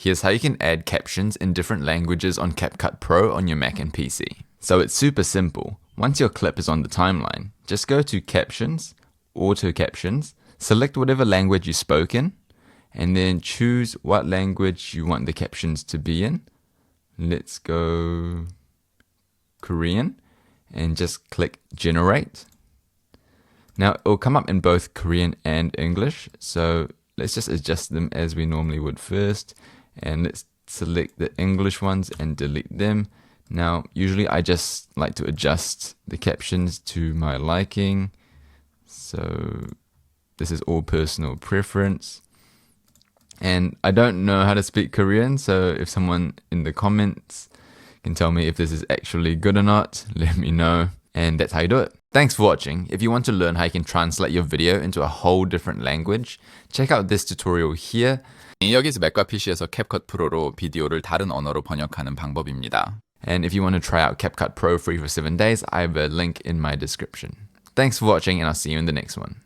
Here's how you can add captions in different languages on CapCut Pro on your Mac and PC. So it's super simple. Once your clip is on the timeline, just go to Captions, Auto Captions, select whatever language you spoke in, and then choose what language you want the captions to be in. Let's go Korean, and just click Generate. Now it will come up in both Korean and English, so let's just adjust them as we normally would first, and let's select the English ones and delete them. Now usually I just like to adjust the captions to my liking, so this is all personal preference. And I don't know how to speak Korean, so if someone in the comments can tell me if this is actually good or not, let me know. And that's how you do it. Thanks for watching. If you want to learn how you can translate your video into a whole different language, check out this tutorial here. 여기서 맥과 PC에서 CapCut Pro로 비디오를 다른 언어로 번역하는 방법입니다. And if you want to try out CapCut Pro free for 7 days, I have a link in my description. Thanks for watching, and I'll see you in the next one.